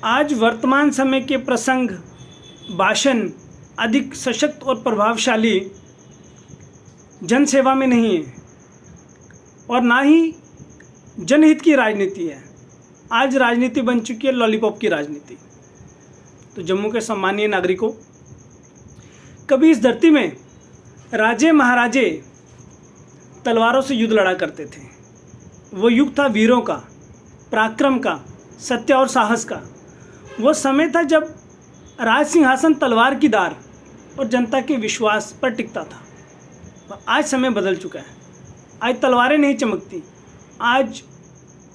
आज वर्तमान समय के प्रसंग, भाषण अधिक सशक्त और प्रभावशाली जनसेवा में नहीं है और ना ही जनहित की राजनीति है। आज राजनीति बन चुकी है लॉलीपॉप की राजनीति। तो जम्मू के सम्मानीय नागरिकों, कभी इस धरती में राजे महाराजे तलवारों से युद्ध लड़ा करते थे। वो युग था वीरों का, पराक्रम का, सत्य और साहस का। वो समय था जब राज सिंहासन तलवार की धार और जनता के विश्वास पर टिकता था। पर आज समय बदल चुका है। आज तलवारें नहीं चमकती, आज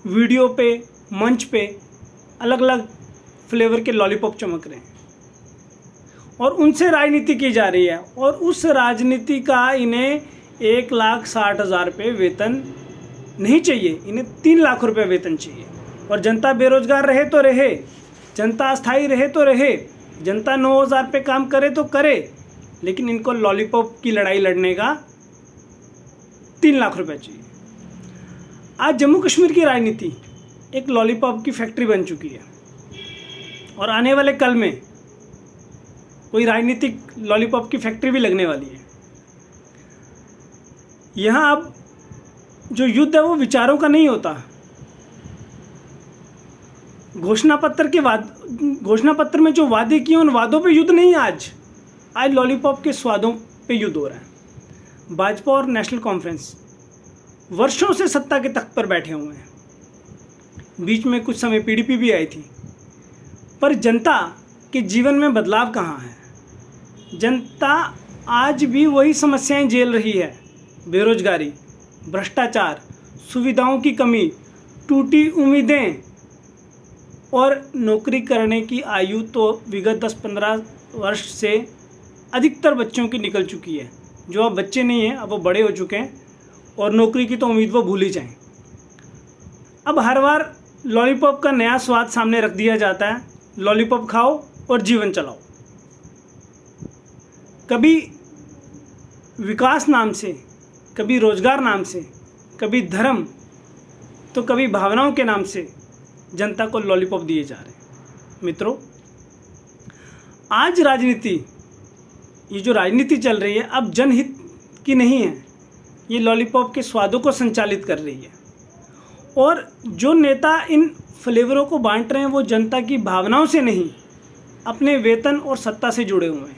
वीडियो पे, मंच पे अलग अलग फ्लेवर के लॉलीपॉप चमक रहे हैं और उनसे राजनीति की जा रही है। और उस राजनीति का इन्हें 1,60,000 रुपये वेतन नहीं चाहिए, इन्हें 3 लाख रुपये वेतन चाहिए। और जनता बेरोजगार रहे तो रहे, जनता अस्थायी रहे तो रहे, जनता 9,000 पे काम करे तो करे, लेकिन इनको लॉलीपॉप की लड़ाई लड़ने का 3 लाख रुपये चाहिए। आज जम्मू कश्मीर की राजनीति एक लॉलीपॉप की फैक्ट्री बन चुकी है और आने वाले कल में कोई राजनीतिक लॉलीपॉप की फैक्ट्री भी लगने वाली है। यहाँ अब जो युद्ध है वो विचारों का नहीं होता। घोषणा पत्र में जो वादे किए उन वादों पे युद्ध नहीं। आज लॉलीपॉप के स्वादों पे युद्ध हो रहा है। भाजपा और नेशनल कॉन्फ्रेंस वर्षों से सत्ता के तख्त पर बैठे हुए हैं। बीच में कुछ समय पीडीपी भी आई थी, पर जनता के जीवन में बदलाव कहाँ है? जनता आज भी वही समस्याएं झेल रही है। बेरोजगारी, भ्रष्टाचार, सुविधाओं की कमी, टूटी उम्मीदें और नौकरी करने की आयु तो विगत 10-15 वर्ष से अधिकतर बच्चों की निकल चुकी है। जो अब बच्चे नहीं हैं, अब वो बड़े हो चुके हैं और नौकरी की तो उम्मीद वो भूल ही जाएं। अब हर बार लॉलीपॉप का नया स्वाद सामने रख दिया जाता है। लॉलीपॉप खाओ और जीवन चलाओ। कभी विकास नाम से, कभी रोजगार नाम से, कभी धर्म, तो कभी भावनाओं के नाम से जनता को लॉलीपॉप दिए जा रहे हैं। मित्रों, आज ये जो राजनीति चल रही है अब जनहित की नहीं है, ये लॉलीपॉप के स्वादों को संचालित कर रही है। और जो नेता इन फ्लेवरों को बांट रहे हैं वो जनता की भावनाओं से नहीं, अपने वेतन और सत्ता से जुड़े हुए हैं।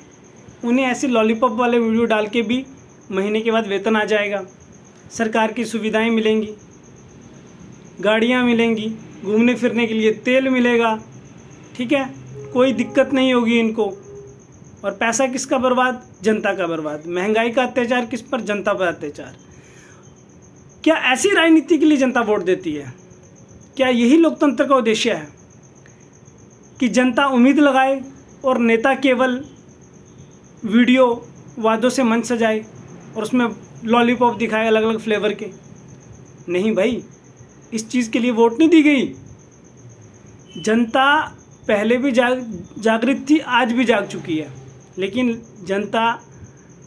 उन्हें ऐसे लॉलीपॉप वाले वीडियो डाल के भी महीने के बाद वेतन आ जाएगा, सरकार की सुविधाएं मिलेंगी, गाड़ियां मिलेंगी, घूमने फिरने के लिए तेल मिलेगा, ठीक है, कोई दिक्कत नहीं होगी इनको। और पैसा किसका बर्बाद? जनता का बर्बाद। महंगाई का अत्याचार किस पर? जनता पर अत्याचार। क्या ऐसी राजनीति के लिए जनता वोट देती है? क्या यही लोकतंत्र का उद्देश्य है कि जनता उम्मीद लगाए और नेता केवल वीडियो वादों से मंच सजाए और उसमें लॉलीपॉप दिखाए अलग अलग फ्लेवर के? नहीं भाई, इस चीज़ के लिए वोट नहीं दी गई। जनता पहले भी जागृत थी, आज भी जाग चुकी है, लेकिन जनता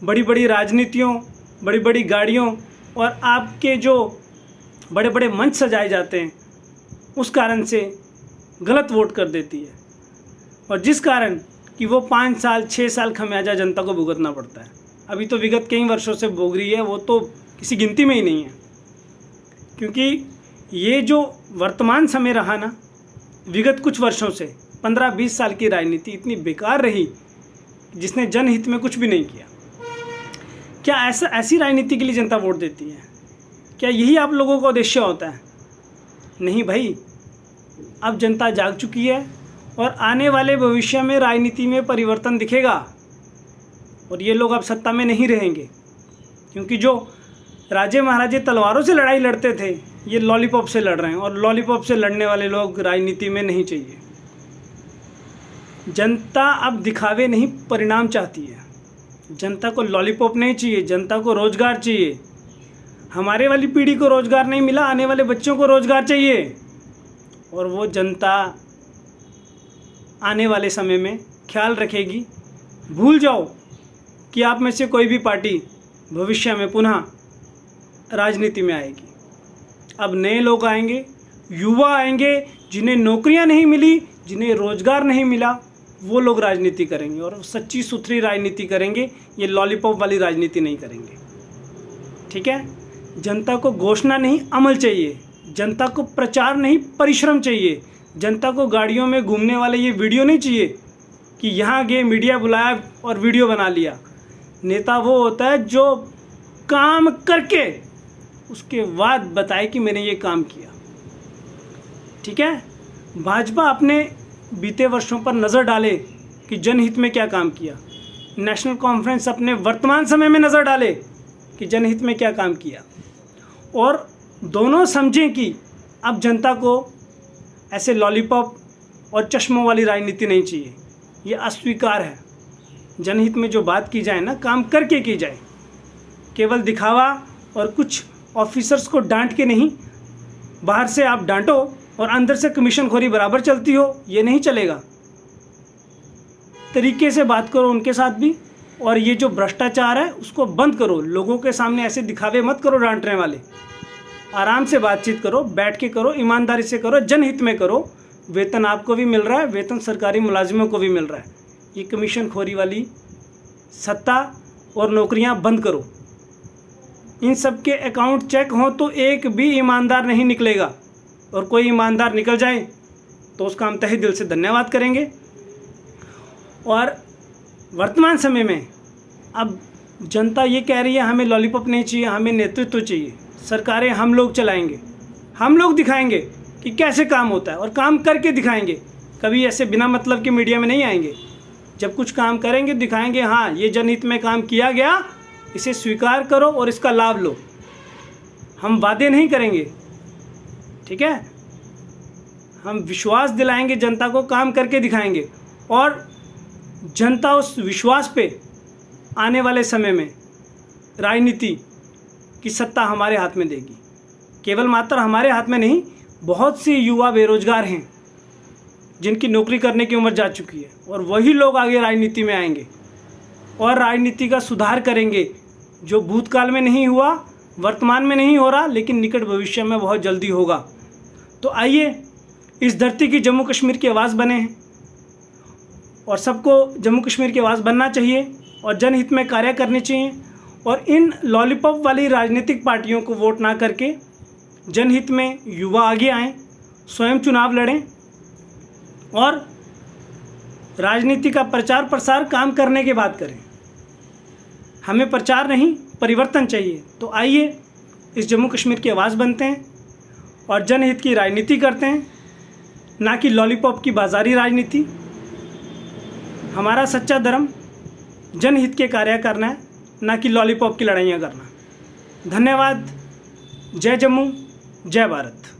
बड़ी बड़ी राजनीतियों, बड़ी बड़ी गाड़ियों और आपके जो बड़े बड़े मंच सजाए जाते हैं उस कारण से गलत वोट कर देती है। और जिस कारण कि वो 5 साल 6 साल खमियाजा जनता को भुगतना पड़ता है। अभी तो विगत कई वर्षों से भोग रही है, वो तो किसी गिनती में ही नहीं है। क्योंकि ये जो वर्तमान समय रहा ना, विगत कुछ वर्षों से 15-20 साल की राजनीति इतनी बेकार रही जिसने जनहित में कुछ भी नहीं किया। क्या ऐसी राजनीति के लिए जनता वोट देती है? क्या यही आप लोगों का उद्देश्य होता है? नहीं भाई, अब जनता जाग चुकी है और आने वाले भविष्य में राजनीति में परिवर्तन दिखेगा और ये लोग अब सत्ता में नहीं रहेंगे। क्योंकि जो राजे महाराजे तलवारों से लड़ाई लड़ते थे, ये लॉलीपॉप से लड़ रहे हैं और लॉलीपॉप से लड़ने वाले लोग राजनीति में नहीं चाहिए। जनता अब दिखावे नहीं, परिणाम चाहती है। जनता को लॉलीपॉप नहीं चाहिए, जनता को रोजगार चाहिए। हमारे वाली पीढ़ी को रोजगार नहीं मिला, आने वाले बच्चों को रोजगार चाहिए। और वो जनता आने वाले समय में ख्याल रखेगी। भूल जाओ कि आप में से कोई भी पार्टी भविष्य में पुनः राजनीति में आएगी। अब नए लोग आएंगे, युवा आएंगे, जिन्हें नौकरियां नहीं मिली, जिन्हें रोज़गार नहीं मिला वो लोग राजनीति करेंगे, और सच्ची सुथरी राजनीति करेंगे, ये लॉलीपॉप वाली राजनीति नहीं करेंगे। ठीक है, जनता को घोषणा नहीं अमल चाहिए, जनता को प्रचार नहीं परिश्रम चाहिए, जनता को गाड़ियों में घूमने वाले ये वीडियो नहीं चाहिए कि यहाँ गए, मीडिया बुलाया और वीडियो बना लिया। नेता वो होता है जो काम करके उसके बाद बताए कि मैंने ये काम किया। ठीक है, भाजपा अपने बीते वर्षों पर नज़र डाले कि जनहित में क्या काम किया, नेशनल कॉन्फ्रेंस अपने वर्तमान समय में नज़र डाले कि जनहित में क्या काम किया, और दोनों समझें कि अब जनता को ऐसे लॉलीपॉप और चश्मों वाली राजनीति नहीं चाहिए, ये अस्वीकार है। जनहित में जो बात की जाए ना, काम करके की जाए, केवल दिखावा और कुछ ऑफिसर्स को डांट के नहीं, बाहर से आप डांटो और अंदर से कमीशनखोरी बराबर चलती हो, ये नहीं चलेगा। तरीके से बात करो उनके साथ भी, और ये जो भ्रष्टाचार है उसको बंद करो। लोगों के सामने ऐसे दिखावे मत करो डांटने वाले, आराम से बातचीत करो, बैठ के करो, ईमानदारी से करो, जनहित में करो। वेतन आपको भी मिल रहा है, वेतन सरकारी मुलाजिमों को भी मिल रहा है। ये कमीशनखोरी वाली सत्ता और नौकरियां बंद करो। इन सब के अकाउंट चेक हों तो एक भी ईमानदार नहीं निकलेगा, और कोई ईमानदार निकल जाए तो उसका हम तहे दिल से धन्यवाद करेंगे। और वर्तमान समय में अब जनता ये कह रही है हमें लॉलीपॉप नहीं चाहिए, हमें नेतृत्व चाहिए, सरकारें हम लोग चलाएंगे, हम लोग दिखाएंगे कि कैसे काम होता है, और काम करके दिखाएंगे। कभी ऐसे बिना मतलब के मीडिया में नहीं आएंगे। जब कुछ काम करेंगे दिखाएंगे, हाँ ये जनहित में काम किया गया, इसे स्वीकार करो और इसका लाभ लो। हम वादे नहीं करेंगे, ठीक है, हम विश्वास दिलाएंगे जनता को, काम करके दिखाएंगे, और जनता उस विश्वास पे आने वाले समय में राजनीति की सत्ता हमारे हाथ में देगी। केवल मात्र हमारे हाथ में नहीं, बहुत से युवा बेरोजगार हैं जिनकी नौकरी करने की उम्र जा चुकी है, और वही लोग आगे राजनीति में आएंगे और राजनीति का सुधार करेंगे, जो भूतकाल में नहीं हुआ, वर्तमान में नहीं हो रहा, लेकिन निकट भविष्य में बहुत जल्दी होगा। तो आइए इस धरती की जम्मू कश्मीर की आवाज़ बने हैं, और सबको जम्मू कश्मीर की आवाज़ बनना चाहिए और जनहित में कार्य करने चाहिए, और इन लॉलीपॉप वाली राजनीतिक पार्टियों को वोट ना करके जनहित में युवा आगे आएँ, स्वयं चुनाव लड़ें और राजनीति का प्रचार प्रसार काम करने के बाद करें। हमें प्रचार नहीं, परिवर्तन चाहिए। तो आइए इस जम्मू कश्मीर की आवाज़ बनते हैं और जनहित की राजनीति करते हैं, ना कि लॉलीपॉप की बाजारी राजनीति। हमारा सच्चा धर्म जनहित के कार्य करना है, ना कि लॉलीपॉप की लड़ाइयाँ करना। धन्यवाद। जय जम्मू, जय भारत।